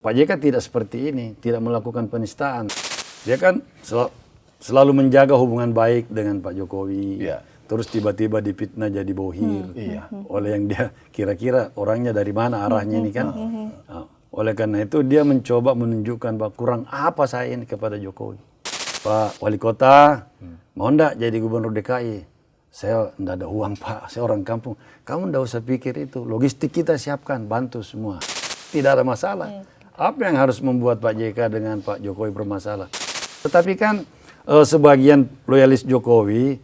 Pak JK tidak seperti ini, tidak melakukan penistaan. Dia kan selalu menjaga hubungan baik dengan Pak Jokowi. Iya. Terus tiba-tiba dipitnah jadi bohir oleh yang dia kira-kira orangnya dari mana arahnya ini kan. Nah, oleh karena itu dia mencoba menunjukkan bahwa kurang apa saya ini kepada Jokowi. Pak Wali Kota, mau enggak jadi gubernur DKI? Saya enggak ada uang Pak, saya orang kampung. Kamu enggak usah pikir itu, logistik kita siapkan, bantu semua. Tidak ada masalah. Apa yang harus membuat Pak JK dengan Pak Jokowi bermasalah? Tetapi kan sebagian loyalis Jokowi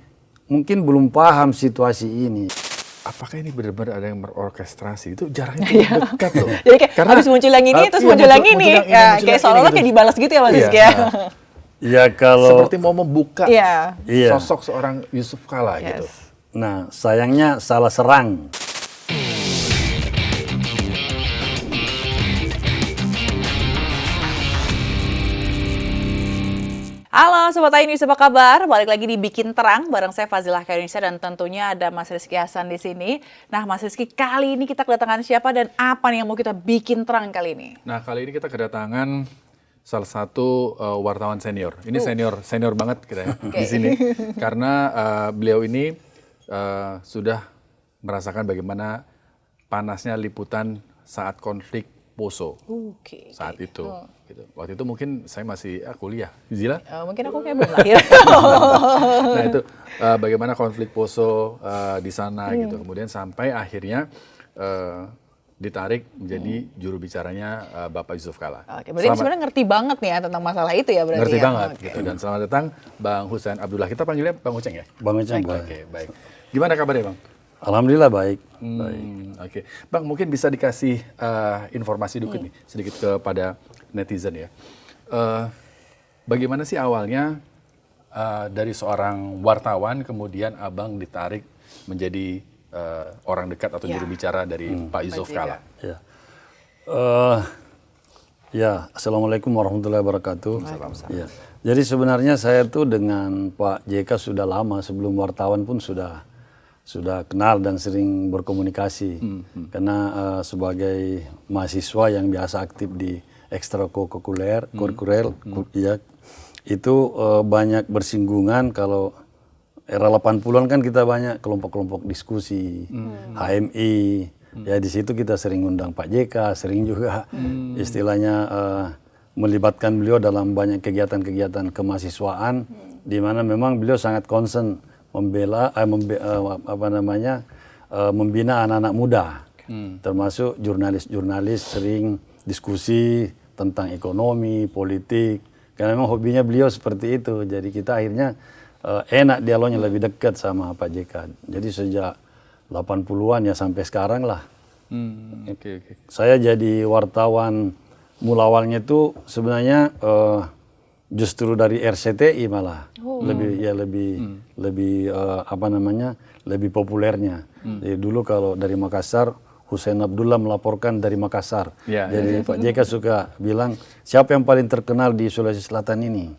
mungkin belum paham situasi ini. Apakah ini benar-benar ada yang merorkestrasi? Itu jaraknya dekat loh. Jadi kayak habis muncul yang ini, terus muncul yang ini. Kayak seolah-olah kayak dibalas gitu ya Mas Rizky ya. Ya kalau seperti mau membuka sosok seorang Yusuf Kalla gitu. Nah, sayangnya salah serang. Halo Sobat News, apa kabar? Balik lagi di Bikin Terang bareng saya Fazilah Indonesia dan tentunya ada Mas Rizky Hasan di sini. Nah Mas Rizky, kali ini kita kedatangan siapa dan apa nih yang mau kita bikin terang kali ini? Nah kali ini kita kedatangan salah satu wartawan senior. Ini senior banget kita ya di sini. Karena beliau ini sudah merasakan bagaimana panasnya liputan saat konflik Poso saat itu. Gitu. Waktu itu mungkin saya masih kuliah. Zila? Mungkin aku kayak belum lahir. Nah itu bagaimana konflik Poso di sana gitu. Kemudian sampai akhirnya ditarik menjadi juru bicaranya Bapak Yusuf Kalla. Oke, berarti sebenarnya ngerti banget nih ya tentang masalah itu ya berarti. Ngerti banget gitu. Dan selamat datang Bang Husein Abdullah. Kita panggilnya Bang Uceng ya? Bang Uceng. Oke, baik. Gimana kabarnya Bang? Alhamdulillah baik. Oke. Bang, mungkin bisa dikasih informasi sedikit kepada netizen ya. Bagaimana sih awalnya dari seorang wartawan kemudian Abang ditarik menjadi orang dekat atau juru bicara dari Pak Yusuf Kalla? Ya, Assalamualaikum warahmatullahi wabarakatuh. Ya. Jadi sebenarnya saya tuh dengan Pak JK sudah lama, sebelum wartawan pun sudah kenal dan sering berkomunikasi. Karena sebagai mahasiswa yang biasa aktif di ekstrakurikuler, ya, itu banyak bersinggungan. Kalau era 80-an kan kita banyak kelompok-kelompok diskusi, HMI, ya di situ kita sering undang Pak JK, sering juga istilahnya melibatkan beliau dalam banyak kegiatan-kegiatan kemahasiswaan, di mana memang beliau sangat concern membina anak-anak muda, termasuk jurnalis-jurnalis sering diskusi tentang ekonomi, politik, karena memang hobinya beliau seperti itu. Jadi kita akhirnya enak dialognya, lebih dekat sama Pak JK. Jadi sejak 80-an ya sampai sekarang lah. Saya jadi wartawan mula awalnya itu sebenarnya justru dari RCTI malah lebih populernya. Jadi dulu kalau dari Makassar, Husein Abdullah melaporkan dari Makassar. Jadi Pak JK suka bilang, siapa yang paling terkenal di Sulawesi Selatan ini?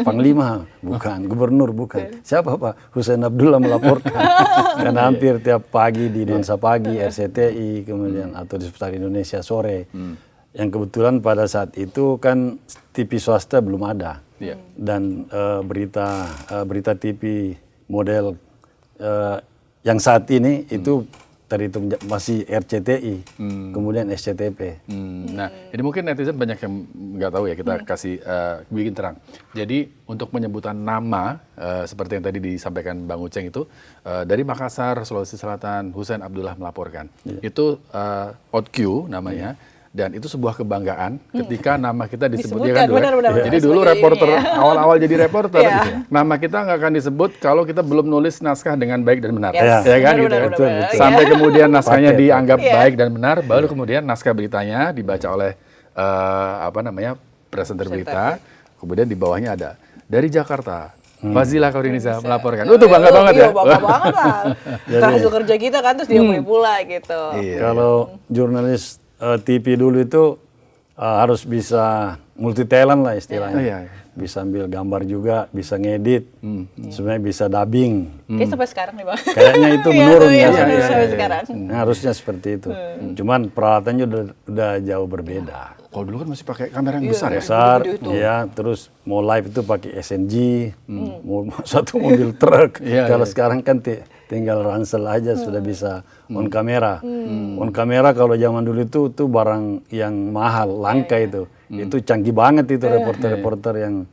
Panglima, bukan. Gubernur, bukan. Siapa Pak? Husein Abdullah melaporkan. Karena hampir tiap pagi di Nuansa Pagi, RCTI, kemudian atau di Seputar Indonesia sore. Yang kebetulan pada saat itu kan TV swasta belum ada. Dan berita TV model yang saat ini itu terhitung masih RCTI, kemudian SCTP. Nah, ini mungkin netizen banyak yang nggak tahu ya, kita kasih bikin terang. Jadi untuk penyebutan nama seperti yang tadi disampaikan Bang Uceng itu dari Makassar, Sulawesi Selatan, Husein Abdullah melaporkan. Itu OutQ namanya. Dan itu sebuah kebanggaan ketika nama kita disebut ya kan dulu. Jadi dulu reporter awal-awal jadi reporter, nama kita nggak akan disebut kalau kita belum nulis naskah dengan baik dan benar, ya kan gitu. Sampai kemudian naskahnya dianggap baik dan benar, baru kemudian naskah beritanya dibaca oleh presenter berita, kemudian di bawahnya ada dari Jakarta. Fazilah Indonesia melaporkan. Itu bangga banget ya. Bangga banget lah. Hasil kerja kita kan terus diomongin pula gitu. Kalau jurnalis TV dulu itu harus bisa multi talent lah istilahnya. Bisa ambil gambar juga, bisa ngedit, sebenarnya bisa dubbing. Kayak sampai sekarang nih Bang. Kayaknya itu menurun ya sampai sekarang. Harusnya seperti itu. Cuman peralatannya udah jauh berbeda. Kalau dulu kan masih pakai kamera yang besar ya. besar, Gede-gede itu. ya, terus mau live itu pakai SNG, mau satu mobil truk. Iya, Kalau iya. sekarang kan tinggal ransel aja sudah bisa on kamera. On kamera kalau zaman dulu itu barang yang mahal, langka itu. Itu canggih banget itu reporter-reporter yang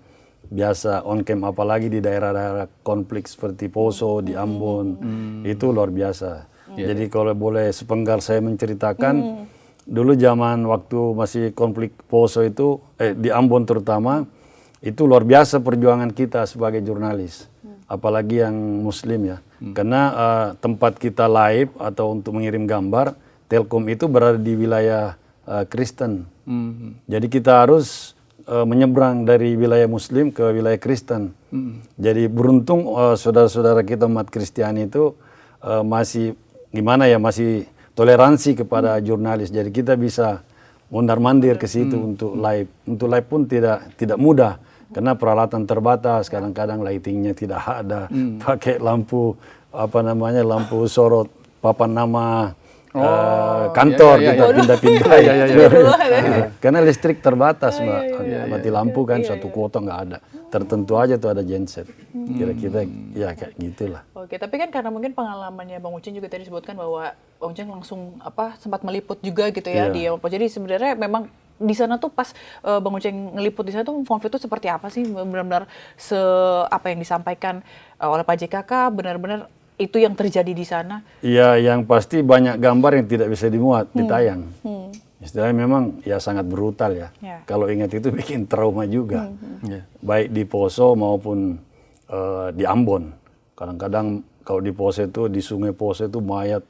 biasa on cam, apalagi di daerah-daerah konflik seperti Poso, di Ambon, itu luar biasa. Jadi kalau boleh sepenggal saya menceritakan, dulu zaman waktu masih konflik Poso itu, di Ambon terutama, itu luar biasa perjuangan kita sebagai jurnalis, apalagi yang Muslim ya, karena tempat kita live atau untuk mengirim gambar, Telkom itu berada di wilayah Kristen, jadi kita harus menyeberang dari wilayah Muslim ke wilayah Kristen. Jadi beruntung saudara-saudara kita umat Kristiani itu masih gimana ya, masih toleransi kepada jurnalis. Jadi kita bisa mondar-mandir ke situ untuk live. Untuk live pun tidak mudah karena peralatan terbatas. Kadang-kadang lightingnya tidak ada. Pakai lampu lampu sorot papan nama. Kantor iya, kita iya. pindah-pindah. Iya. Karena listrik terbatas, Mbak. Mati lampu kan suatu kota nggak ada. Tertentu aja tuh ada genset. Kira-kira ya kayak gitulah. Oke, tapi kan karena mungkin pengalamannya Bang Uceng juga tadi disebutkan bahwa Bang Uceng langsung sempat meliput juga gitu ya di Yaman. Jadi sebenarnya memang di sana tuh pas Bang Uceng ngeliput di sana tuh konflik itu seperti apa sih? Benar-benar apa yang disampaikan oleh Pak JKK benar-benar itu yang terjadi di sana? Iya, yang pasti banyak gambar yang tidak bisa dimuat, ditayang. Istilahnya memang ya sangat brutal ya. Kalau ingat itu bikin trauma juga. Baik di Poso maupun di Ambon. Kadang-kadang kalau di Poso itu, di Sungai Poso itu mayat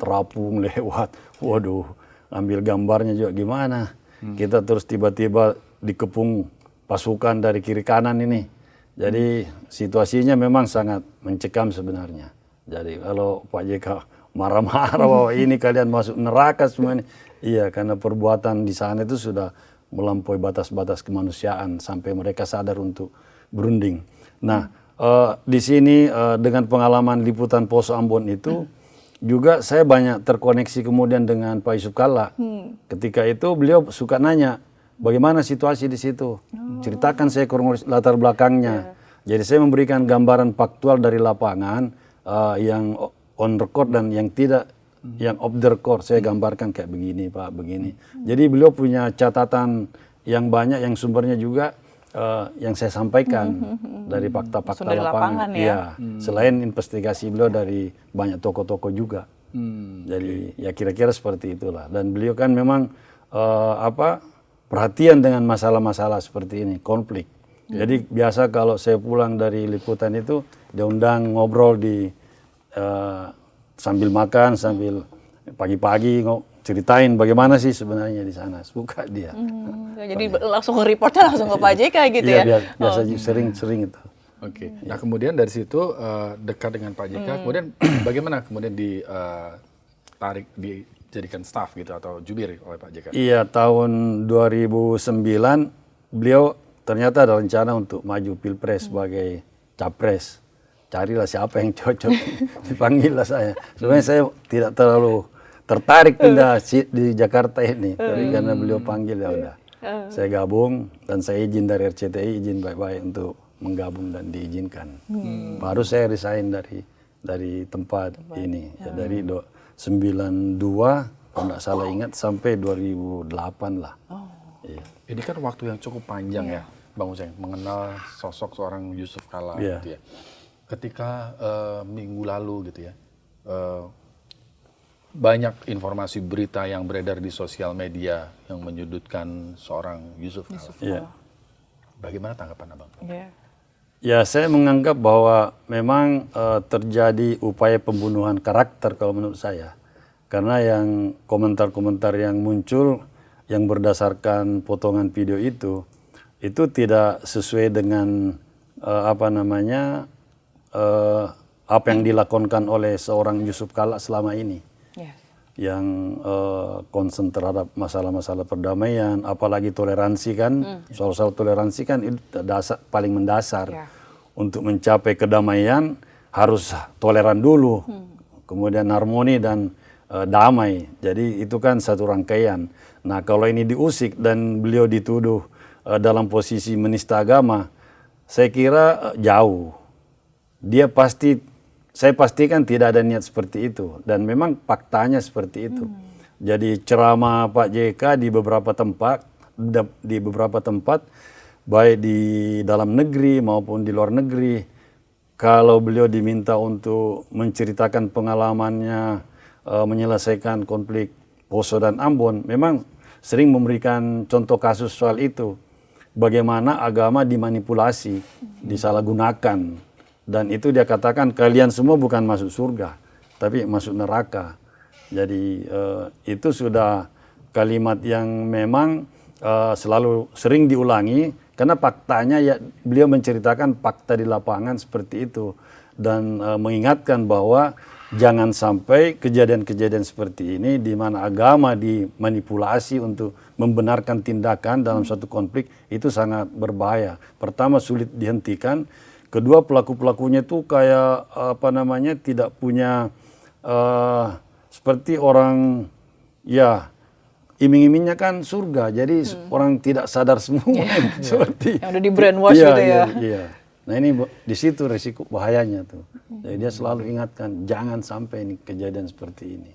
terapung lewat. Waduh, ambil gambarnya juga gimana. Kita terus tiba-tiba dikepung pasukan dari kiri kanan ini. Jadi situasinya memang sangat mencekam sebenarnya. Jadi kalau Pak JK marah-marah bahwa ini kalian masuk neraka semua ini. Iya, karena perbuatan di sana itu sudah melampaui batas-batas kemanusiaan sampai mereka sadar untuk berunding. Nah, di sini dengan pengalaman liputan Poso Ambon itu juga saya banyak terkoneksi kemudian dengan Pak Yusuf Kalla. Ketika itu beliau suka nanya, bagaimana situasi di situ? Ceritakan saya kronologis latar belakangnya. Jadi saya memberikan gambaran faktual dari lapangan yang on record dan yang tidak, yang off the record. Saya gambarkan kayak begini Pak, begini. Jadi beliau punya catatan yang banyak, yang sumbernya juga yang saya sampaikan dari fakta-fakta lapangan. Iya, selain investigasi beliau dari banyak tokoh-tokoh juga. Jadi ya kira-kira seperti itulah. Dan beliau kan memang perhatian dengan masalah-masalah seperti ini, konflik. Jadi biasa kalau saya pulang dari liputan itu diundang ngobrol di sambil makan, sambil pagi-pagi ceritain bagaimana sih sebenarnya di sana. Suka dia. Jadi langsung reportnya langsung ke Pak JK gitu ya? Iya, biasa sering-sering itu. Oke. Nah kemudian dari situ dekat dengan Pak JK, kemudian bagaimana kemudian ditarik, dijadikan staff gitu atau jubir oleh Pak JK? Iya, tahun 2009 beliau ternyata ada rencana untuk maju pilpres sebagai capres. Carilah siapa yang cocok, dipanggil lah saya. Sebenarnya saya tidak terlalu tertarik pindah di Jakarta ini, tapi karena beliau panggil ya udah. Saya gabung dan saya izin dari RCTI, izin baik-baik untuk menggabung dan diizinkan. Baru saya resign dari tempat ini, ya, dari 92 kalau nggak salah ingat sampai 2008 lah. Iya. Ini kan waktu yang cukup panjang ya, Bang Uceng, mengenal sosok seorang Yusuf Kalla gitu ya. Ketika minggu lalu gitu ya, banyak informasi berita yang beredar di sosial media yang menyudutkan seorang Yusuf Kalla. Bagaimana tanggapan Abang? Ya, saya menganggap bahwa memang terjadi upaya pembunuhan karakter kalau menurut saya. Karena yang komentar-komentar yang muncul yang berdasarkan potongan video itu tidak sesuai dengan apa yang dilakukan oleh seorang Yusuf Kalla selama ini. Yang concern terhadap masalah-masalah perdamaian, apalagi toleransi kan, soal-soal toleransi kan itu paling mendasar. Untuk mencapai kedamaian harus toleran dulu, kemudian harmoni dan damai. Jadi itu kan satu rangkaian. Nah kalau ini diusik dan beliau dituduh dalam posisi menista agama, saya kira jauh. Saya pastikan tidak ada niat seperti itu. Dan memang faktanya seperti itu. Jadi ceramah Pak JK di beberapa tempat, baik di dalam negeri maupun di luar negeri, kalau beliau diminta untuk menceritakan pengalamannya menyelesaikan konflik Poso dan Ambon, memang sering memberikan contoh kasus soal itu. Bagaimana agama dimanipulasi, disalahgunakan. Dan itu dia katakan kalian semua bukan masuk surga, tapi masuk neraka. Jadi itu sudah kalimat yang memang selalu sering diulangi, karena faktanya ya beliau menceritakan fakta di lapangan seperti itu. Dan mengingatkan bahwa jangan sampai kejadian-kejadian seperti ini di mana agama dimanipulasi untuk membenarkan tindakan dalam suatu konflik, itu sangat berbahaya. Pertama, sulit dihentikan. Kedua, pelaku-pelakunya itu kayak tidak punya seperti orang ya iming-imingnya kan surga. Jadi orang tidak sadar semua seperti yang udah di brainwash gitu ya. Iya. Nah ini di situ resiko bahayanya tuh. Jadi dia selalu ingatkan jangan sampai ini kejadian seperti ini.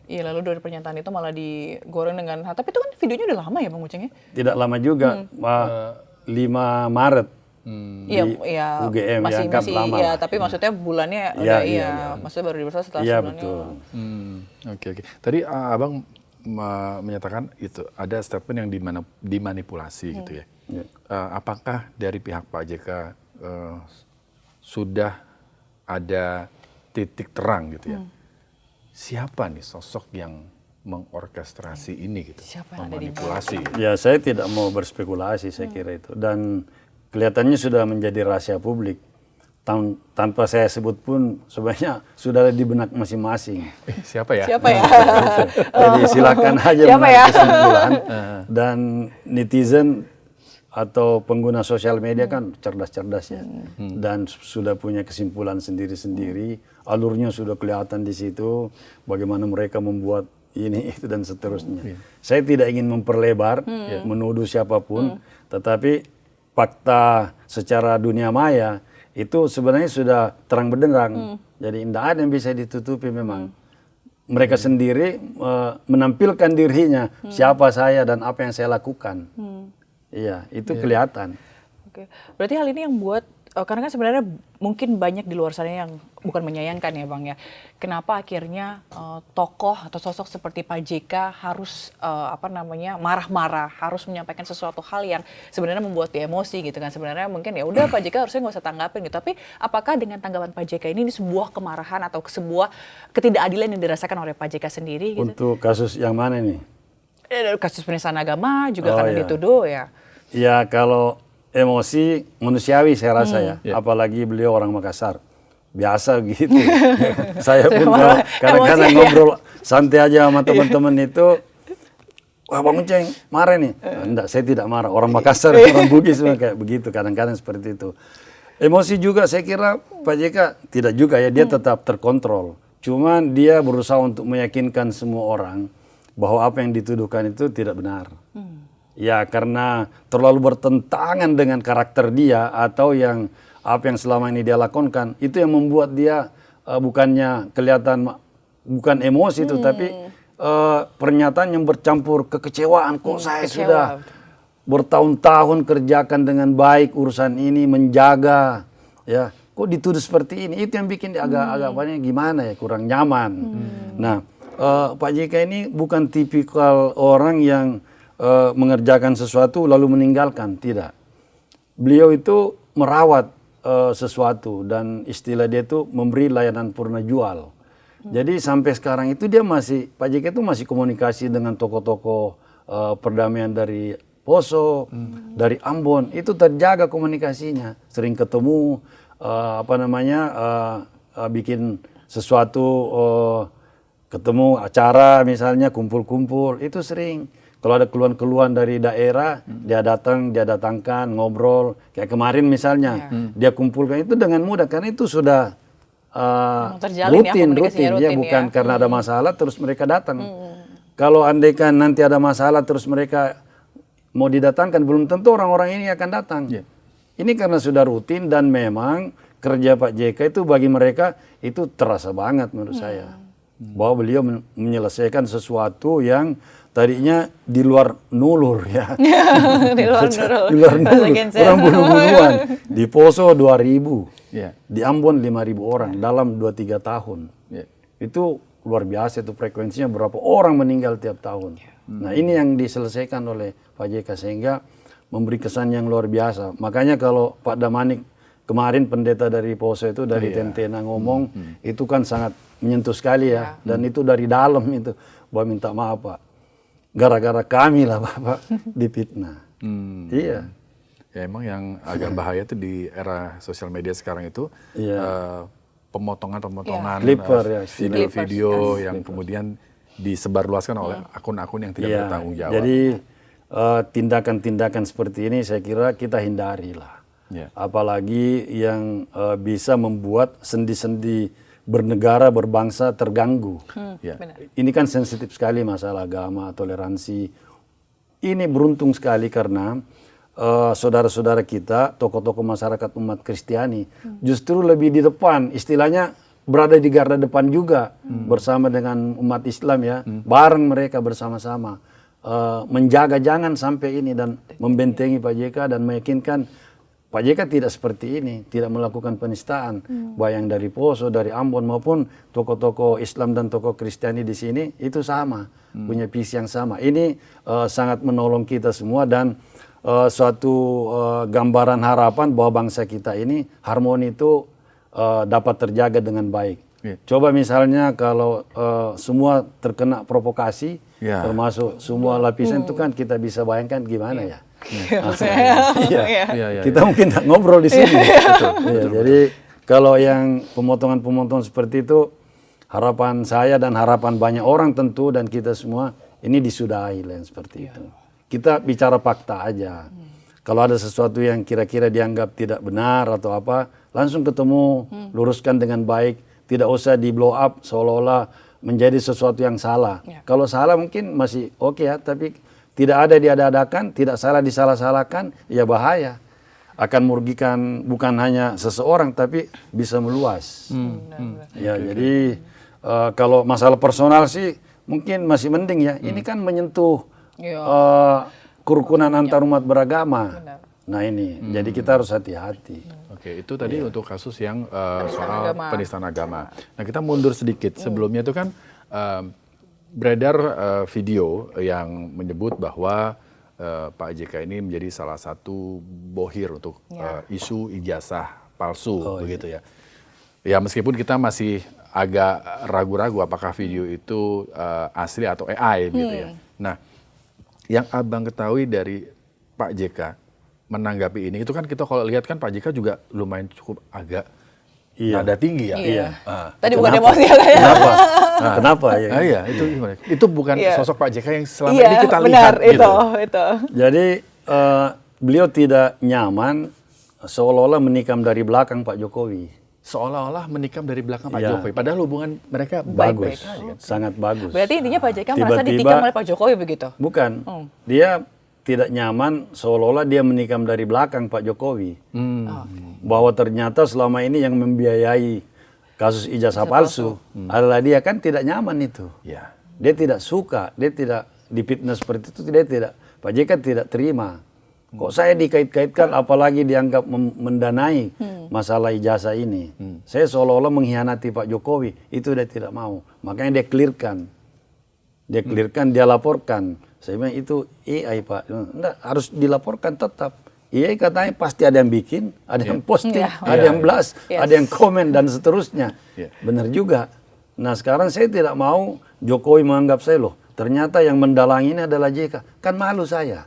Iya, lalu dari pernyataan itu malah digoreng dengan, tapi itu kan videonya udah lama ya Bang Uceng ya? Tidak lama juga, 5 Maret di Iya, UGM masih lama. ya, tapi maksudnya bulannya maksudnya baru dibersih setelah Iya, sebulannya. betul. Oke. Tadi Abang menyatakan itu ada statement yang dimanipulasi gitu ya. Apakah dari pihak Pak JK sudah ada titik terang gitu ya? Siapa nih sosok yang mengorkestrasi ini gitu? Siapa yang ada di memanipulasi? Ya saya tidak mau berspekulasi, saya kira itu. Dan kelihatannya sudah menjadi rahasia publik. Tanpa saya sebut pun sebenarnya sudah ada di benak masing-masing. Siapa ya? Siapa ya? Jadi silakan aja menarik kesimpulan. Dan netizen atau pengguna sosial media kan cerdas-cerdas ya. Dan sudah punya kesimpulan sendiri-sendiri. Alurnya sudah kelihatan di situ. Bagaimana mereka membuat ini, itu, dan seterusnya. Saya tidak ingin memperlebar, menuduh siapapun. Tetapi fakta secara dunia maya itu sebenarnya sudah terang benderang. Jadi tidak ada yang bisa ditutupi memang. Mereka sendiri menampilkan dirinya, siapa saya dan apa yang saya lakukan. Iya, itu kelihatan. Oke. Berarti hal ini yang buat, karena kan sebenarnya mungkin banyak di luar sana yang bukan menyayangkan ya Bang ya. Kenapa akhirnya tokoh atau sosok seperti Pak JK harus marah-marah, harus menyampaikan sesuatu hal yang sebenarnya membuat dia emosi gitu kan. Sebenarnya mungkin ya udah Pak JK harusnya nggak usah tanggapin gitu. Tapi apakah dengan tanggapan Pak JK ini sebuah kemarahan atau sebuah ketidakadilan yang dirasakan oleh Pak JK sendiri gitu? Untuk kasus yang mana nih? Kasus penistaan agama juga karena dituduh ya. Ya kalau emosi manusiawi saya rasa ya. Apalagi beliau orang Makassar. Biasa gitu. Saya pun kalau kadang-kadang ngobrol santai aja sama teman-teman itu, wah Bang Uceng marah nih. Enggak, saya tidak marah. Orang Makassar, orang Bugis memang kayak begitu. Kadang-kadang seperti itu. Emosi juga saya kira Pak JK tidak juga ya. Dia tetap terkontrol. Cuman dia berusaha untuk meyakinkan semua orang bahwa apa yang dituduhkan itu tidak benar. Ya karena terlalu bertentangan dengan karakter dia atau apa yang selama ini dia lakukan, itu yang membuat dia bukannya kelihatan, bukan emosi itu, tapi pernyataan yang bercampur kekecewaan. Kok saya sudah bertahun-tahun kerjakan dengan baik urusan ini, menjaga, ya kok dituduh seperti ini. Itu yang bikin dia agak gimana ya, kurang nyaman. Nah Pak JK ini bukan tipikal orang yang mengerjakan sesuatu lalu meninggalkan, tidak. Beliau itu merawat sesuatu dan istilah dia itu memberi layanan purna jual. Jadi sampai sekarang itu dia Pak JK itu masih komunikasi dengan tokoh-tokoh perdamaian dari Poso, dari Ambon, itu terjaga komunikasinya. Sering ketemu, bikin sesuatu, ketemu acara misalnya kumpul-kumpul, itu sering. Kalau ada keluhan-keluhan dari daerah, dia datangkan, ngobrol. Kayak kemarin misalnya, dia kumpulkan itu dengan mudah. Karena itu sudah rutin. Ya, bukan karena ada masalah terus mereka datang. kalau andaikan nanti ada masalah terus mereka mau didatangkan, belum tentu orang-orang ini akan datang. Ini karena sudah rutin dan memang kerja Pak JK itu bagi mereka itu terasa banget menurut saya. Bahwa beliau menyelesaikan sesuatu yang tadinya di luar nulur ya. Di luar nurul. Di luar nulur. Orang bunuh-bunuhan. Di Poso 2.000. Di Ambon 5.000 orang dalam 2-3 tahun. Itu luar biasa, itu frekuensinya berapa orang meninggal tiap tahun. Nah ini yang diselesaikan oleh Pak JK sehingga memberi kesan yang luar biasa. Makanya kalau Pak Damanik kemarin pendeta dari Poso itu dari Tentena ngomong itu kan sangat menyentuh sekali ya. Dan itu dari dalam itu. Bahwa minta maaf Pak. Gara-gara kami lah Bapak dipitnah. Iya. Ya emang yang agak bahaya itu di era sosial media sekarang itu pemotongan-pemotongan video-video yang kemudian disebarluaskan oleh akun-akun yang tidak bertanggung jawab. Jadi tindakan-tindakan seperti ini saya kira kita hindari lah. Apalagi yang bisa membuat sendi-sendi bernegara, berbangsa terganggu. Ini kan sensitif sekali masalah agama, toleransi. Ini beruntung sekali karena saudara-saudara kita, tokoh-tokoh masyarakat umat Kristiani, justru lebih di depan, istilahnya berada di garda depan juga bersama dengan umat Islam ya, bareng mereka bersama-sama menjaga jangan sampai ini dan membentengi Pak JK dan meyakinkan Pak JK tidak seperti ini, tidak melakukan penistaan. Bayang dari Poso, dari Ambon maupun tokoh-tokoh Islam dan tokoh Kristiani di sini itu sama, punya visi yang sama. Ini sangat menolong kita semua dan suatu gambaran harapan bahwa bangsa kita ini harmoni itu dapat terjaga dengan baik. Coba misalnya kalau semua terkena provokasi, termasuk semua lapisan itu kan kita bisa bayangkan gimana ya. Kita mungkin ngobrol di sini. Jadi kalau yang pemotongan-pemotongan seperti itu, harapan saya dan harapan banyak orang tentu dan kita semua ini disudahi lah seperti itu. Kita bicara fakta aja. Kalau ada sesuatu yang kira-kira dianggap tidak benar atau apa, langsung ketemu, luruskan dengan baik. Tidak usah di blow up seolah-olah menjadi sesuatu yang salah. Kalau salah mungkin masih oke ya, tapi tidak ada diada-adakan, tidak salah disalah-salahkan, ya bahaya. Akan merugikan bukan hanya seseorang, tapi bisa meluas. Jadi kalau masalah personal sih mungkin masih mending ya. Ini kan menyentuh kerukunan antar umat beragama. Nah ini, jadi kita harus hati-hati. Oke, itu tadi untuk kasus yang soal penistaan agama. Nah kita mundur sedikit, sebelumnya itu kan beredar video yang menyebut bahwa Pak JK ini menjadi salah satu bohir untuk isu ijazah palsu, begitu ya. Ya meskipun kita masih agak ragu-ragu apakah video itu asli atau AI, gitu ya. Nah, yang abang ketahui dari Pak JK menanggapi ini, itu kan kita kalau lihat kan Pak JK juga lumayan cukup agak nada tinggi ya. Tadi bukan emosi ya kayaknya. Kenapa? Kenapa ya? Itu gimana? Itu bukan sosok Pak JK yang selama ini kita lihat. Benar, gitu. itu. Jadi beliau tidak nyaman seolah-olah menikam dari belakang Pak Jokowi. Seolah-olah menikam dari belakang Pak Jokowi. Padahal hubungan mereka baik-baik aja kan? Sangat bagus. Berarti intinya Pak JK merasa ditikam oleh Pak Jokowi begitu? Bukan. Dia tidak nyaman seolah-olah dia menikam dari belakang Pak Jokowi. Bahwa ternyata selama ini yang membiayai kasus ijazah palsu adalah dia, kan tidak nyaman itu. Dia tidak suka, dia tidak difitnah seperti itu, dia tidak. Pak JK tidak terima. Kok saya dikait-kaitkan apalagi dianggap mendanai masalah ijazah ini. Saya seolah-olah mengkhianati Pak Jokowi, itu dia tidak mau. Makanya dia clearkan. Dia laporkan. Saya bilang itu AI Pak. Enggak, harus dilaporkan tetap. AI katanya pasti ada yang bikin, ada yang posting, ada yang blast, ada yang komen dan seterusnya. Benar juga. Nah sekarang saya tidak mau Jokowi menganggap saya loh. Ternyata yang mendalangi ini adalah JK. Kan malu saya.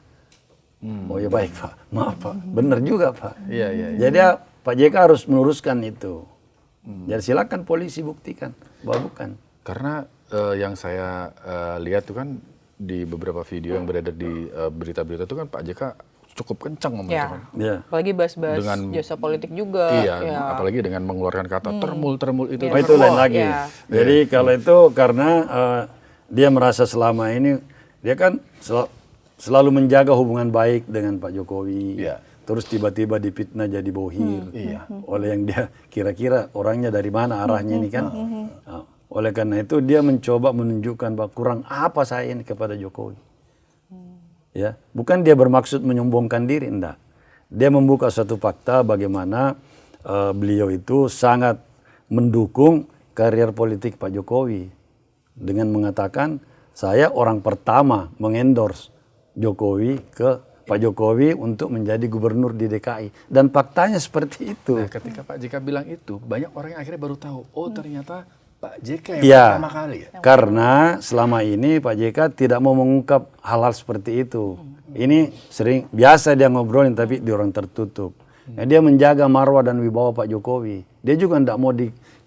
Oh ya baik Pak, maaf Pak. Benar juga Pak. Jadi Pak JK harus meluruskan itu. Jadi silakan polisi buktikan bahwa bukan. Karena yang saya lihat itu kan di beberapa video yang beredar di berita-berita itu kan Pak JK cukup kencang ngomong itu kan. Apalagi bahas-bahas jasa politik juga. Apalagi dengan mengeluarkan kata termul itu. Itu lain lagi. Jadi kalau itu karena dia merasa selama ini dia kan selalu menjaga hubungan baik dengan Pak Jokowi. Iya. Terus tiba-tiba dipitnah jadi bohir oleh yang dia kira-kira orangnya dari mana arahnya ini kan. Nah, oleh karena itu dia mencoba menunjukkan bahwa kurang apa saya ini kepada Jokowi. Ya, bukan dia bermaksud menyombongkan diri, enggak. Dia membuka satu fakta bagaimana beliau itu sangat mendukung karier politik Pak Jokowi dengan mengatakan saya orang pertama mengendorse Jokowi ke Pak Jokowi untuk menjadi gubernur di DKI, dan faktanya seperti itu. Nah, ketika Pak JK bilang itu, banyak orang yang akhirnya baru tahu, oh ternyata Pak JK yang Ya, pertama kali ya. karena selama ini Pak JK tidak mau mengungkap hal-hal seperti itu. Ini sering biasa dia ngobrolin tapi di orang tertutup. Nah, dia menjaga marwah dan wibawa Pak Jokowi. Dia juga tidak mau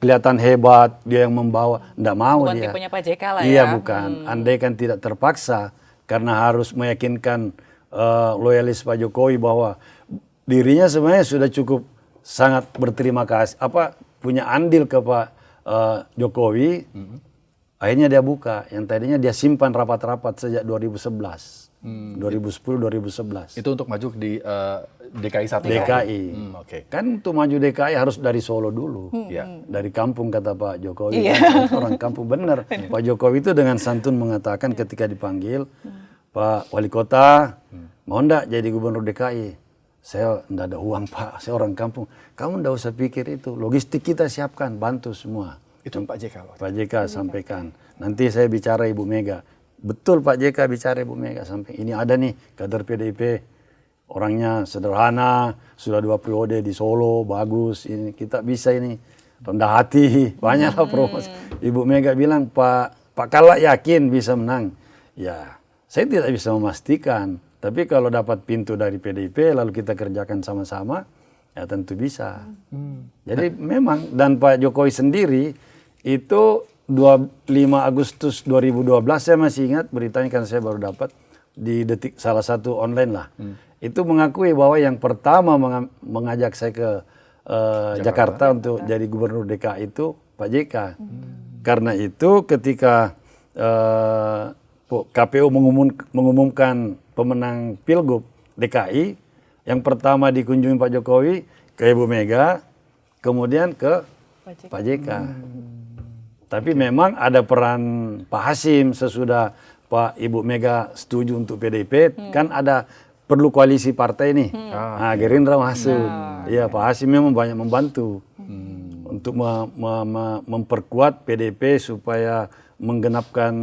kelihatan hebat, dia yang membawa, tidak mau Bukan dia. tipenya Pak JK lah Iya, ya. bukan. Andai kan tidak terpaksa karena harus meyakinkan loyalis Pak Jokowi bahwa dirinya sebenarnya sudah cukup sangat berterima kasih, punya andil ke Pak Jokowi. Akhirnya dia buka, yang tadinya dia simpan rapat-rapat sejak 2011. 2010-2011. Itu untuk maju di DKI 1. DKI. Oke. Kan untuk maju DKI harus dari Solo dulu. Ya. Dari kampung kata Pak Jokowi. Kan orang kampung benar. Pak Jokowi itu dengan santun mengatakan ketika dipanggil, Pak Wali Kota, mau enggak jadi gubernur DKI? Saya enggak ada uang Pak, saya orang kampung. Kamu enggak usah pikir itu, logistik kita siapkan, bantu semua. Itu Pak JK loh. Pak JK sampaikan, nanti saya bicara Ibu Mega. Betul Pak JK bicara Ibu Mega, sampai ini ada nih kader PDIP, orangnya sederhana, sudah 2 periode di Solo, bagus, ini kita bisa ini, rendah hati, banyaklah promosi. Ibu Mega bilang, Pak Kala yakin bisa menang. Ya, saya tidak bisa memastikan, tapi kalau dapat pintu dari PDIP lalu kita kerjakan sama-sama, ya tentu bisa. Jadi memang, dan Pak Jokowi sendiri itu 25 Agustus 2012, saya masih ingat beritanya kan saya baru dapat di Detik, salah satu online lah. Itu mengakui bahwa yang pertama mengajak saya ke Jakarta untuk jadi gubernur DKI itu Pak JK. Karena itu ketika KPU mengumumkan pemenang Pilgub DKI, yang pertama dikunjungi Pak Jokowi ke Ibu Mega, kemudian ke Pak JK. Tapi memang ada peran Pak Hasim sesudah Pak Ibu Mega setuju untuk PDIP, kan ada perlu koalisi partai nih. Nah, Gerindra masuk. Iya, Pak Hasim memang banyak membantu untuk memperkuat PDIP supaya menggenapkan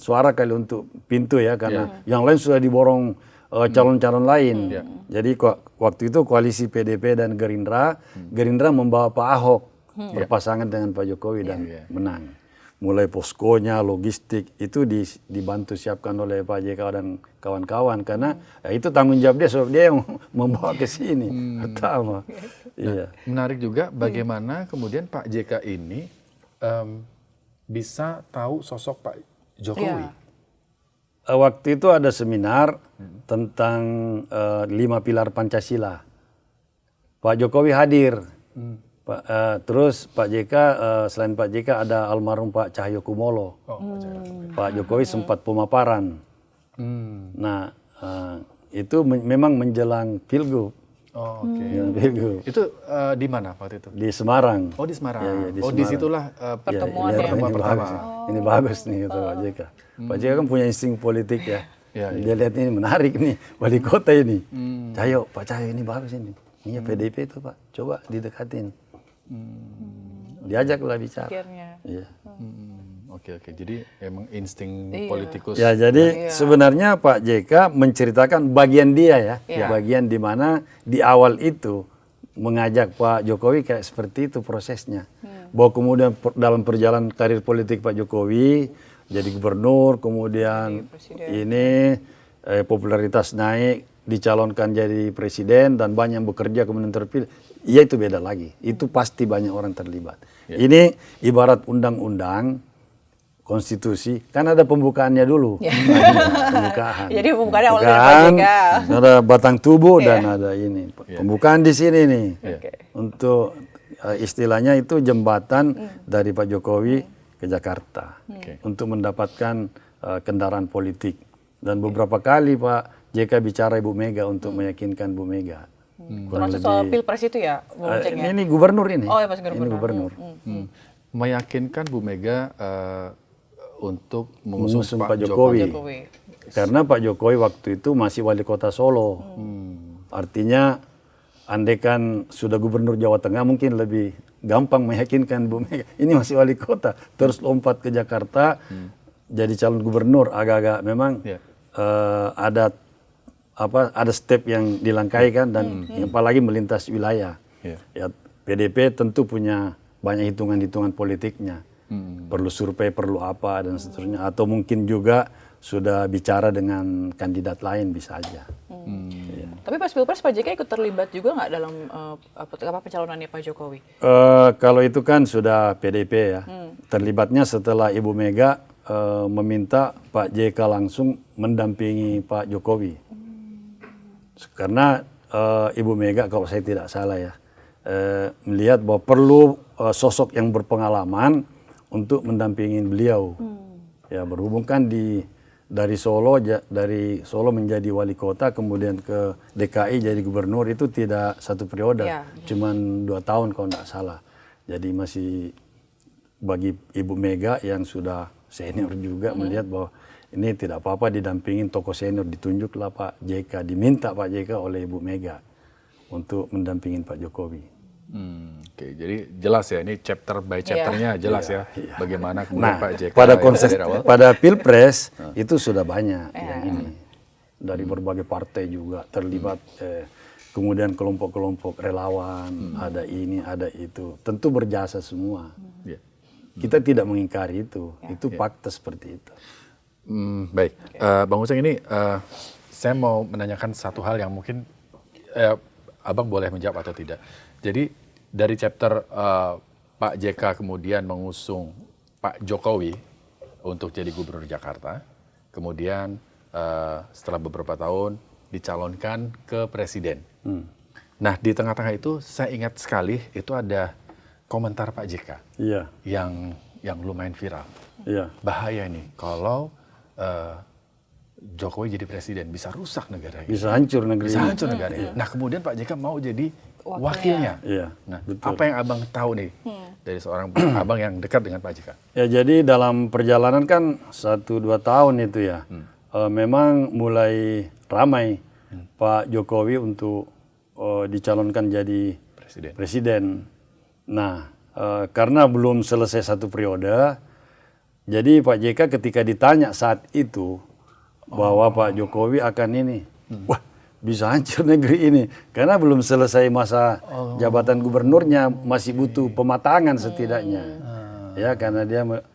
suara kali untuk pintu ya, karena yang lain sudah diborong calon-calon lain. Jadi waktu itu koalisi PDIP dan Gerindra, Gerindra membawa Pak Ahok berpasangan dengan Pak Jokowi dan menang. Mulai poskonya, logistik itu dibantu siapkan oleh Pak JK dan kawan-kawan, karena ya itu tanggung jawab dia, sebab dia yang membawa ke sini pertama. Iya. Menarik juga bagaimana kemudian Pak JK ini bisa tahu sosok Pak Jokowi. Waktu itu ada seminar tentang 5 pilar Pancasila. Pak Jokowi hadir. Terus Pak JK, selain Pak JK ada almarhum Pak Cahyokumolo. Pak Jokowi sempat pemaparan. Nah, itu memang menjelang Pilgub. Oh, oke. Pilgub. Itu di mana waktu itu? Di Semarang. Oh, di Semarang. Ya, ya, di Oh, Semarang. disitulah Pertemuan lihat, ya. pertemuan ini pertama. bagus. Ini bagus nih kata Pak JK. Pak JK kan punya insting politik ya. Dia lihat ini menarik nih, wali kota ini. Cahyo, Pak Cahyo ini bagus ini. Ini PDIP itu Pak, coba didekatin. Diajaklah bicara. Akhirnya. Iya. Oke. Jadi emang insting politikus. Ya, jadi sebenarnya Pak JK menceritakan bagian dia ya, bagian di mana di awal itu mengajak Pak Jokowi kayak seperti itu prosesnya. Bahwa kemudian dalam perjalanan karir politik Pak Jokowi jadi gubernur, kemudian ini popularitas naik, dicalonkan jadi presiden dan banyak yang bekerja kemudian terpilih. Ya itu beda lagi. Itu pasti banyak orang terlibat. Ini ibarat undang-undang, konstitusi, kan ada pembukaannya dulu. Pembukaan. Jadi pembukaannya oleh Pak JK. Ada batang tubuh dan ada ini. Pembukaan di sini nih. Untuk istilahnya itu jembatan dari Pak Jokowi ke Jakarta. Untuk mendapatkan kendaraan politik. Dan beberapa kali Pak JK bicara Ibu Mega untuk meyakinkan Bu Mega. Termasuk soal Pilpres itu ya, Bang Uceng ya? Ini gubernur ini. Oh, ya, masih Ini gubernur. Meyakinkan Bu Mega untuk mengusung Pak Jokowi. Jokowi. Karena Pak Jokowi waktu itu masih wali kota Solo. Artinya andaikan sudah gubernur Jawa Tengah mungkin lebih gampang meyakinkan Bu Mega. Ini masih wali kota, terus lompat ke Jakarta jadi calon gubernur, agak-agak memang ada step yang dilangkahi kan, dan apalagi melintas wilayah. Ya, PDP tentu punya banyak hitungan-hitungan politiknya. Perlu survei, perlu apa dan seterusnya, atau mungkin juga sudah bicara dengan kandidat lain bisa aja. Tapi pas Pilpres Pak JK ikut terlibat juga nggak dalam pencalonannya Pak Jokowi? Kalau itu kan sudah PDP ya. Terlibatnya setelah Ibu Mega meminta Pak JK langsung mendampingi Pak Jokowi. Karena Ibu Mega kalau saya tidak salah ya, melihat bahwa perlu sosok yang berpengalaman untuk mendampingi beliau. Ya, berhubung kan dari Solo menjadi wali kota, kemudian ke DKI jadi gubernur, itu tidak satu periode, cuman 2 tahun kalau tidak salah. Jadi masih bagi Ibu Mega yang sudah senior juga melihat bahwa ini tidak apa-apa didampingin tokoh senior, ditunjuklah Pak JK, diminta Pak JK oleh Ibu Mega untuk mendampingin Pak Jokowi. Oke, jadi jelas ya, ini chapter by chapternya jelas ya, bagaimana kemudian Pak JK pada Pilpres itu sudah banyak yang ini, dari berbagai partai juga terlibat, kemudian kelompok-kelompok relawan, ada ini, ada itu, tentu berjasa semua. Kita tidak mengingkari itu fakta seperti itu. Baik, Bang Uceng, ini saya mau menanyakan satu hal yang mungkin Abang boleh menjawab atau tidak. Jadi dari chapter Pak JK kemudian mengusung Pak Jokowi untuk jadi gubernur Jakarta, kemudian setelah beberapa tahun dicalonkan ke presiden. Nah, di tengah-tengah itu saya ingat sekali itu ada komentar Pak JK yang lumayan viral. Bahaya nih kalau Jokowi jadi presiden, bisa rusak negara ini. Bisa hancur negeri ini. Bisa hancur negara ini. Nah, kemudian Pak JK mau jadi wakilnya. Nah, betul. apa yang Abang tahu nih dari seorang Abang yang dekat dengan Pak JK? Ya, jadi dalam perjalanan kan 1-2 tahun itu ya, memang mulai ramai Pak Jokowi untuk dicalonkan jadi presiden. Nah, karena belum selesai 1 periode, jadi Pak JK ketika ditanya saat itu bahwa Pak Jokowi akan ini, wah bisa hancur negeri ini, karena belum selesai masa jabatan gubernurnya, masih butuh pematangan setidaknya. Ya, karena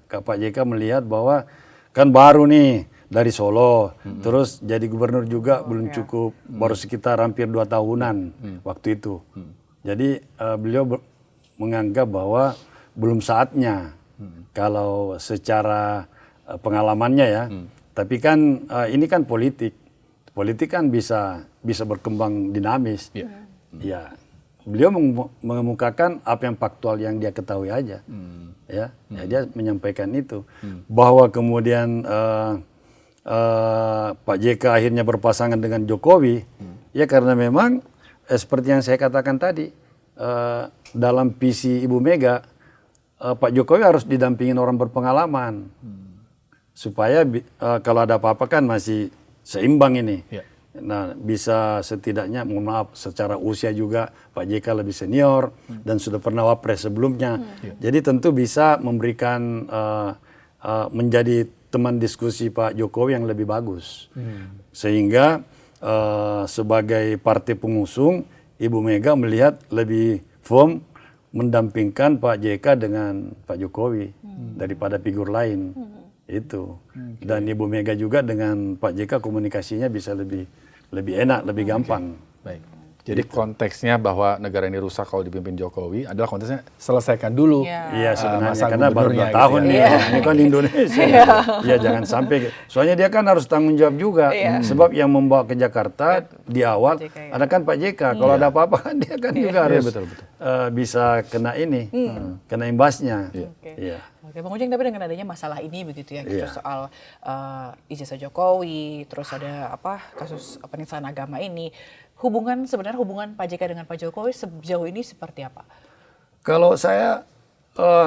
Pak JK melihat bahwa kan baru nih dari Solo, terus jadi gubernur juga belum cukup, baru sekitar hampir 2 tahunan waktu itu. Jadi beliau menganggap bahwa belum saatnya. Kalau secara pengalamannya ya, tapi kan ini kan politik kan bisa berkembang dinamis. Ya, beliau mengemukakan apa yang faktual yang dia ketahui aja. Ya, dia menyampaikan itu bahwa kemudian Pak JK akhirnya berpasangan dengan Jokowi, ya karena memang seperti yang saya katakan tadi, dalam visi Ibu Mega, Pak Jokowi harus didampingin orang berpengalaman supaya kalau ada apa-apa kan masih seimbang ini. Nah, bisa setidaknya, mohon maaf, secara usia juga Pak JK lebih senior dan sudah pernah wapres sebelumnya. Jadi tentu bisa memberikan menjadi teman diskusi Pak Jokowi yang lebih bagus. Sehingga sebagai partai pengusung, Ibu Mega melihat lebih firm mendampingkan Pak JK dengan Pak Jokowi daripada figur lain. Itu. Dan Ibu Mega juga dengan Pak JK komunikasinya bisa lebih enak, lebih gampang. Baik. Jadi konteksnya bahwa negara ini rusak kalau dipimpin Jokowi adalah konteksnya selesaikan dulu. Iya, sebenarnya karena baru 2 tahun nih. Ini kan Indonesia. Ya, jangan sampai. Soalnya dia kan harus tanggung jawab juga. Sebab yang membawa ke Jakarta di awal ada kan Pak JK. Kalau ada apa-apa kan dia kan juga harus bisa kena ini, kena imbasnya. Oke, Bang Uceng, tapi dengan adanya masalah ini begitu ya, Iya. soal ijazah Jokowi, terus ada kasus penistaan agama ini, sebenarnya hubungan Pak JK dengan Pak Jokowi sejauh ini seperti apa? Kalau saya,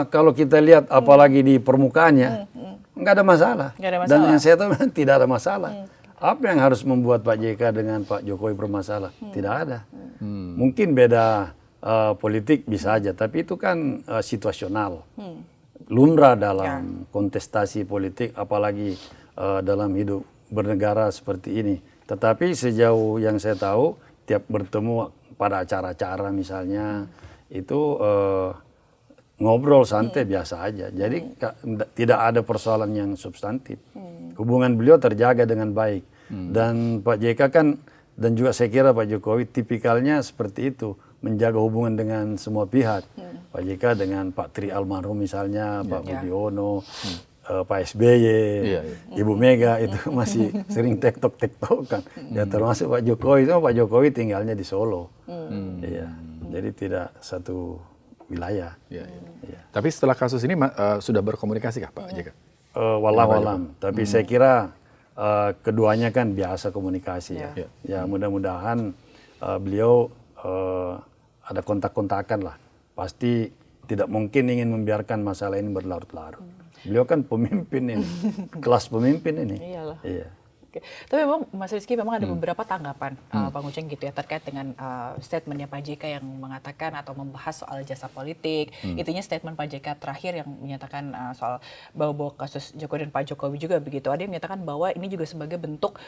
kalau kita lihat apalagi di permukaannya, nggak ada masalah. Nggak ada Dan masalah. yang saya tahu tidak ada masalah. Apa yang harus membuat Pak JK dengan Pak Jokowi bermasalah? Tidak ada. Mungkin beda politik bisa aja, tapi itu kan situasional. Lumrah dalam kontestasi politik, apalagi dalam hidup bernegara seperti ini. Tetapi sejauh yang saya tahu, tiap bertemu pada acara-acara misalnya, itu ngobrol santai biasa aja. Jadi tidak ada persoalan yang substantif. Hubungan beliau terjaga dengan baik. Dan Pak JK kan, dan juga saya kira Pak Jokowi tipikalnya seperti itu, menjaga hubungan dengan semua pihak. Pak JK dengan Pak Tri almarhum misalnya, Pak Budiono, Pak SBY, Ibu Mega itu masih sering tektok-tektokan. Ya termasuk Pak Jokowi, Pak Jokowi tinggalnya di Solo. Iya, jadi tidak satu wilayah. Iya. Tapi setelah kasus ini sudah berkomunikasi kah Pak JK? Wallahu alam. Tapi saya kira keduanya kan biasa komunikasi ya. Ya mudah-mudahan beliau ada kontak-kontakan lah. Pasti tidak mungkin ingin membiarkan masalah ini berlarut-larut. Beliau kan pemimpin ini, kelas pemimpin ini. Iyalah. Iya. Oke. Tapi memang Mas Rizky memang ada beberapa tanggapan Bang Uceng gitu ya terkait dengan statementnya Pak JK yang mengatakan atau membahas soal jasa politik. Intinya statement Pak JK terakhir yang menyatakan soal bahwa kasus Jokowi dan Pak Jokowi juga begitu. Ada yang menyatakan bahwa ini juga sebagai bentuk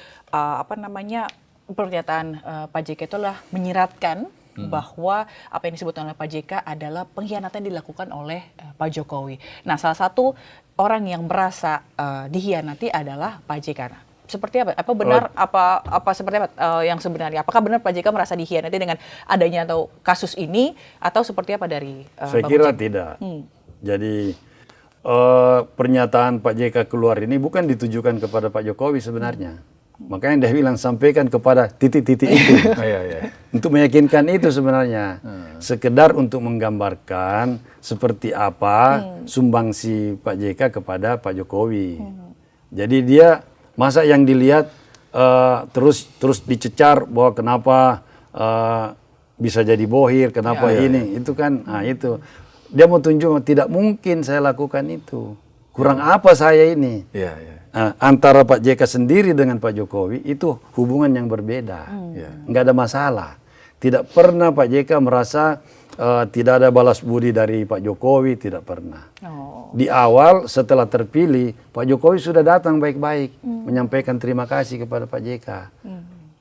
pernyataan Pak JK itu adalah menyiratkan bahwa apa yang disebut oleh Pak JK adalah pengkhianatan yang dilakukan oleh Pak Jokowi. Nah, salah satu orang yang merasa dikhianati adalah Pak JK. Nah, seperti apa? Apa benar seperti apa yang sebenarnya? Apakah benar Pak JK merasa dikhianati dengan adanya atau kasus ini atau seperti apa dari Saya Bang kira Uceng? tidak. Jadi pernyataan Pak JK keluar ini bukan ditujukan kepada Pak Jokowi sebenarnya. Makanya dia bilang sampaikan kepada titik-titik itu. Untuk meyakinkan itu sebenarnya. Sekedar untuk menggambarkan seperti apa sumbangsi Pak JK kepada Pak Jokowi. Jadi dia masa yang dilihat terus dicecar bahwa kenapa bisa jadi bohir, kenapa ini, itu kan, itu dia mau tunjuk tidak mungkin saya lakukan itu. Kurang apa saya ini? Antara Pak JK sendiri dengan Pak Jokowi itu hubungan yang berbeda, nggak ada masalah. Tidak pernah Pak JK merasa tidak ada balas budi dari Pak Jokowi, tidak pernah. Di awal setelah terpilih, Pak Jokowi sudah datang baik-baik menyampaikan terima kasih kepada Pak JK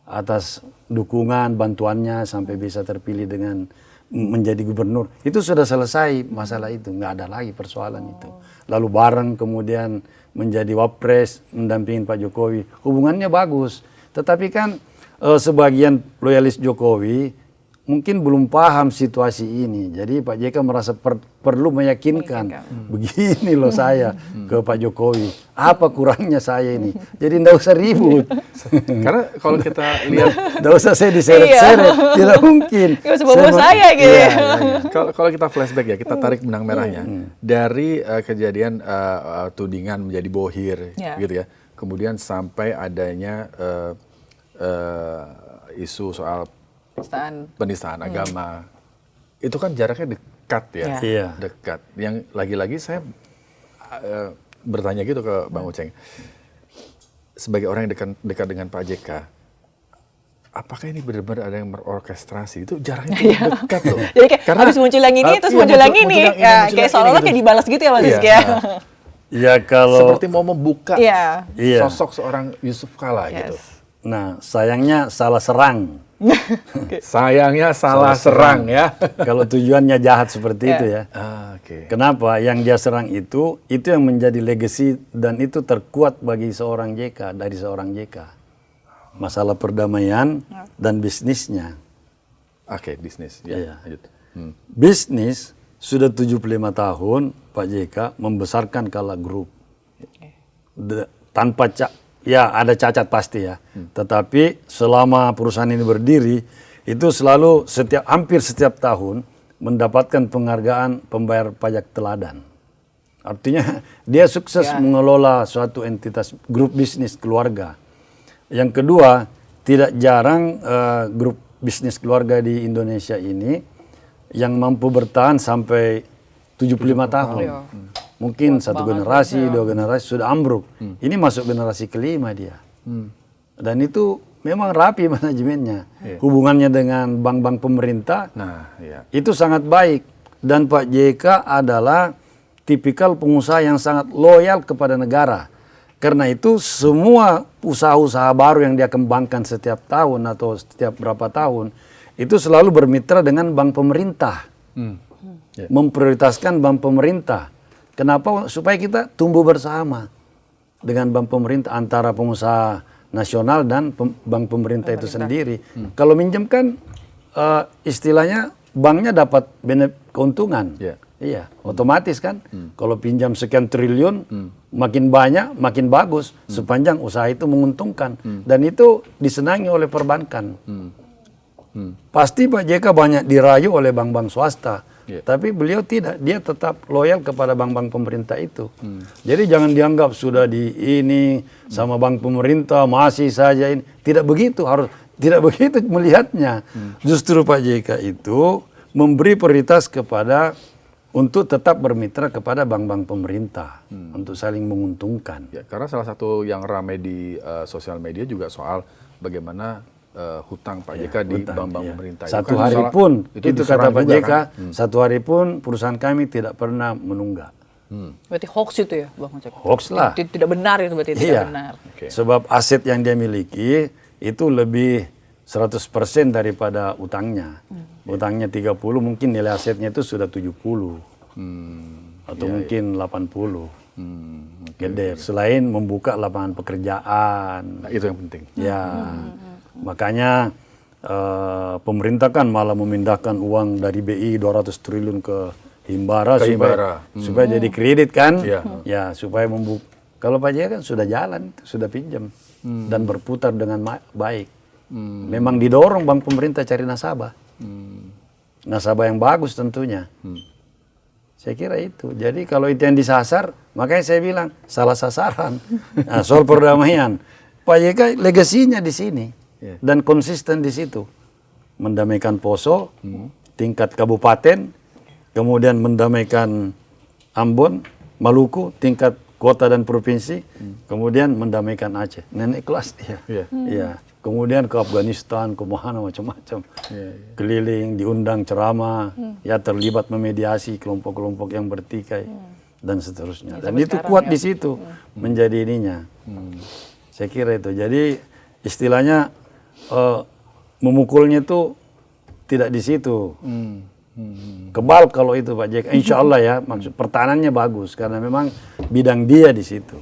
atas dukungan, bantuannya sampai bisa terpilih dengan menjadi gubernur. Itu sudah selesai masalah itu, nggak ada lagi persoalan itu. Lalu bareng kemudian menjadi wapres, mendampingin Pak Jokowi. Hubungannya bagus. Tetapi kan sebagian loyalis Jokowi mungkin belum paham situasi ini. Jadi Pak JK merasa perlu meyakinkan. Begini loh saya ke Pak Jokowi. Apa kurangnya saya ini? Jadi enggak usah ribut. Karena kalau kita lihat, Enggak usah saya diseret-seret. Tidak mungkin. Nggak usah bawa saya gitu ya. kalau kita flashback ya, kita tarik benang merahnya dari kejadian tudingan menjadi bohir, gitu ya. Kemudian sampai adanya isu soal penistaan agama. Itu kan jaraknya dekat ya. Iya. Dekat. Yang lagi-lagi saya bertanya gitu ke Bang Uceng. Sebagai orang yang dekat dengan Pak JK, apakah ini benar-benar ada yang merorkestrasi? Itu jaraknya dekat loh. Jadi kayak habis muncul yang ini, terus muncul yang ini. Kayak seolah-olah kayak dibalas gitu ya Mas Rizky ya. Ya kalau seperti mau membuka sosok seorang Yusuf Kala gitu. Nah, sayangnya salah serang. Sayangnya salah serang ya. Kalau tujuannya jahat seperti itu ya. Kenapa? Yang dia serang itu yang menjadi legacy dan itu terkuat bagi seorang JK, dari seorang JK. Masalah perdamaian dan bisnisnya. Bisnis. Ya. Bisnis sudah 75 tahun Pak JK membesarkan Kala Group. Tanpa ada cacat pasti ya. Tetapi selama perusahaan ini berdiri, itu selalu hampir setiap tahun mendapatkan penghargaan pembayar pajak teladan. Artinya dia sukses mengelola suatu entitas grup bisnis keluarga. Yang kedua, tidak jarang grup bisnis keluarga di Indonesia ini yang mampu bertahan sampai 75 tahun. Mungkin satu generasi, dua generasi sudah ambruk. Ini masuk generasi kelima dia. Dan itu memang rapi manajemennya. Hubungannya dengan bank-bank pemerintah itu sangat baik. Dan Pak JK adalah tipikal pengusaha yang sangat loyal kepada negara. Karena itu semua usaha-usaha baru yang dia kembangkan setiap tahun atau setiap berapa tahun itu selalu bermitra dengan bank pemerintah. Memprioritaskan bank pemerintah. Kenapa? Supaya kita tumbuh bersama dengan bank pemerintah, antara pengusaha nasional dan bank pemerintah itu sendiri. Kalau minjem kan istilahnya banknya dapat keuntungan. Iya, otomatis kan. Kalau pinjam sekian triliun, makin banyak, makin bagus sepanjang usaha itu menguntungkan. Dan itu disenangi oleh perbankan. Pasti Pak JK banyak dirayu oleh bank-bank swasta. Tapi beliau tidak, dia tetap loyal kepada bank-bank pemerintah itu. Jadi jangan dianggap sudah di ini sama bank pemerintah masih saja ini. Tidak begitu, tidak begitu melihatnya. Justru Pak JK itu memberi prioritas kepada untuk tetap bermitra kepada bank-bank pemerintah untuk saling menguntungkan. Ya, karena salah satu yang ramai di sosial media juga soal bagaimana hutang Pak JK di bank-bank pemerintah. Satu hari pun, itu kata Pak JK, satu hari pun perusahaan kami tidak pernah menunggak. Berarti hoax itu ya, Bang Uceng? Hoax lah. Tidak benar itu berarti, tidak benar. Sebab aset yang dia miliki itu lebih 100% daripada utangnya. Utangnya 30, mungkin nilai asetnya itu sudah 70. Atau mungkin 80. Gede. Selain membuka lapangan pekerjaan. Nah, itu yang penting. Ya. Makanya pemerintah kan malah memindahkan uang dari BI 200 triliun ke Himbara, supaya jadi kredit kan. Ya, supaya membuka. Kalau Pak JK kan sudah jalan, sudah pinjam. Dan berputar dengan baik. Memang didorong bank pemerintah cari nasabah. Nasabah yang bagus tentunya. Saya kira itu. Jadi kalau itu yang disasar, makanya saya bilang salah sasaran. Nah, soal perdamaian, Pak JK legasinya di sini dan konsisten di situ. Mendamaikan Poso, tingkat kabupaten, kemudian mendamaikan Ambon, Maluku, tingkat kota dan provinsi, kemudian mendamaikan Aceh. Nenek kelas dia. Iya. Kemudian ke Afghanistan, ke mana macam-macam. Keliling, diundang ceramah, ya terlibat memediasi kelompok-kelompok yang bertikai dan seterusnya. Dan itu kuat di situ menjadi ininya. Saya kira itu. Jadi istilahnya memukulnya itu tidak di situ. Kebal kalau itu Pak JK. Insya Allah ya, maksud pertahanannya bagus karena memang bidang dia di situ.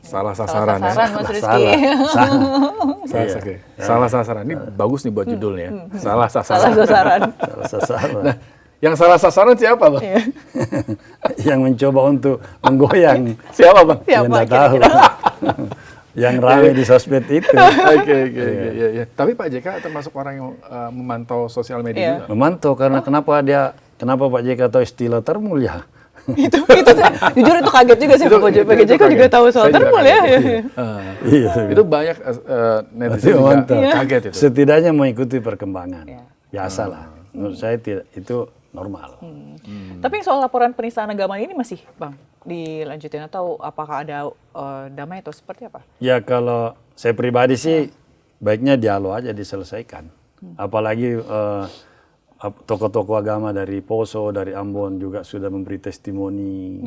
Salah sasaran ya. Salah sasaran. Ini bagus nih buat judulnya. Salah sasaran. Nah, yang salah sasaran siapa, Bang? Yang mencoba untuk menggoyang. Siapa, Bang? Yang tidak tahu. Yang ramai di sosmed itu. Oke. Tapi Pak JK termasuk orang yang memantau sosial media juga. Memantau karena kenapa Pak JK tahu istilah termulia? itu jujur itu kaget juga sih Pak JK juga tahu soal termul ya. Itu banyak netizen juga kaget itu. Setidaknya mengikuti perkembangan. Biasalah. Menurut saya itu normal. Tapi soal laporan penistaan agama ini masih Bang dilanjutin atau apakah ada damai atau seperti apa? Ya kalau saya pribadi sih baiknya dialog aja diselesaikan. Apalagi tokoh-tokoh agama dari Poso, dari Ambon juga sudah memberi testimoni,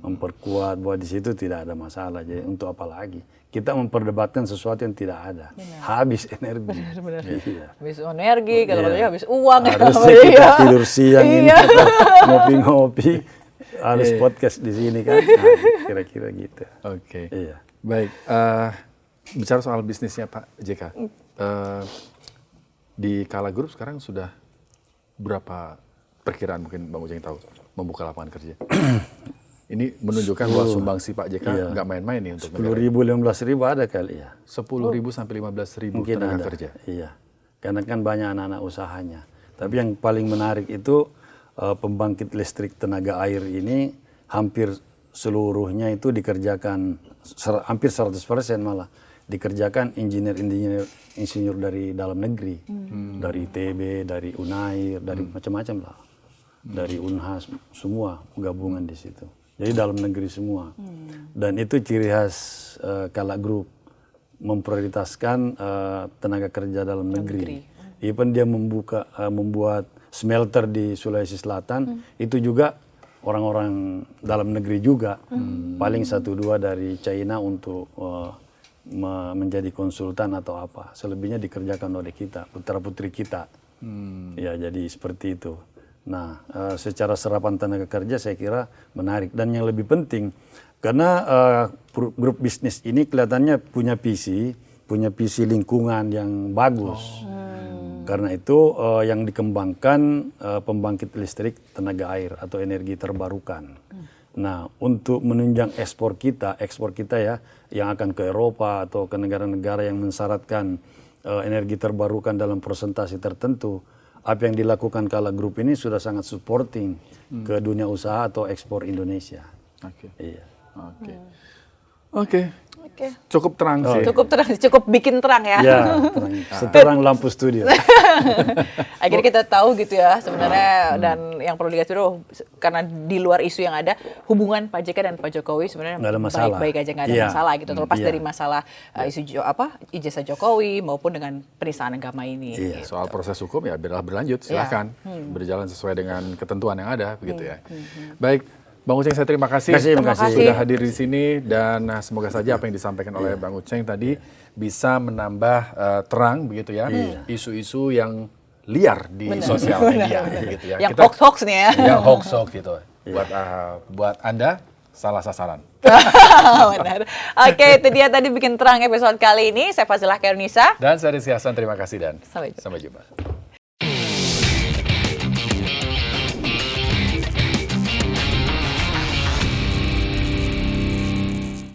memperkuat bahwa di situ tidak ada masalah. Jadi untuk apa lagi? Kita memperdebatkan sesuatu yang tidak ada. Habis energi. Benar. Iya. Habis energi, kalau habis uang. Harusnya kita tidur siang ini, ngopi-ngopi, harus podcast di sini kan. Nah, kira-kira gitu. Oke. Iya. Baik. Bicara soal bisnisnya Pak JK. Di Kala Group sekarang sudah berapa perkiraan mungkin Bang Uceng tahu membuka lapangan kerja? Ini menunjukkan bahwa sumbangsi Pak JK nggak main-main nih untuk 10.000, 15.000 ada kali ya. 10.000 sampai 15.000 tenaga kerja. Iya, karena kan banyak anak-anak usahanya. Tapi yang paling menarik itu pembangkit listrik tenaga air ini hampir seluruhnya itu dikerjakan hampir 100% malah dikerjakan insinyur dari dalam negeri, dari ITB, dari Unair, dari macam-macam lah, dari Unhas, semua gabungan di situ. Jadi dalam negeri semua. Dan itu ciri khas Kala Group, memprioritaskan tenaga kerja dalam negeri. Even dia membuat smelter di Sulawesi Selatan, itu juga orang-orang dalam negeri juga, paling 1-2 dari China untuk menjadi konsultan atau apa. Selebihnya dikerjakan oleh kita, putra-putri kita. Ya, jadi seperti itu. Nah, secara serapan tenaga kerja saya kira menarik. Dan yang lebih penting, karena grup bisnis ini kelihatannya punya visi lingkungan yang bagus. Karena itu yang dikembangkan pembangkit listrik tenaga air atau energi terbarukan. Nah, untuk menunjang ekspor kita ya, yang akan ke Eropa atau ke negara-negara yang mensyaratkan energi terbarukan dalam persentase tertentu, apa yang dilakukan Kala Group ini sudah sangat supporting ke dunia usaha atau ekspor Indonesia. Oke. Iya. Oke. Cukup terang sih. Cukup terang, cukup bikin terang ya. Ya, seterang lampu studio. Akhirnya kita tahu gitu ya sebenarnya, dan yang perlu digaris dulu karena di luar isu yang ada, hubungan Pak JK dan Pak Jokowi sebenarnya baik-baik aja, nggak ada masalah gitu, terlepas dari masalah isu ijazah Jokowi maupun dengan penistaan agama ini. Gitu. Soal proses hukum ya berlanjut, silahkan berjalan sesuai dengan ketentuan yang ada begitu ya. Baik, Bang Uceng, saya terima kasih sudah hadir di sini, dan semoga saja apa yang disampaikan oleh Bang Uceng tadi bisa menambah terang begitu ya isu-isu yang liar di sosial media gitu ya. Yang hoax nih ya. Yang hoax gitu. Buat Anda salah sasaran. Benar. Oke, itu dia tadi bikin terang episode kali ini. Saya Fazilah Kairunisa. Dan saya Rizky Hasan, terima kasih dan Sampai jumpa. sampai jumpa.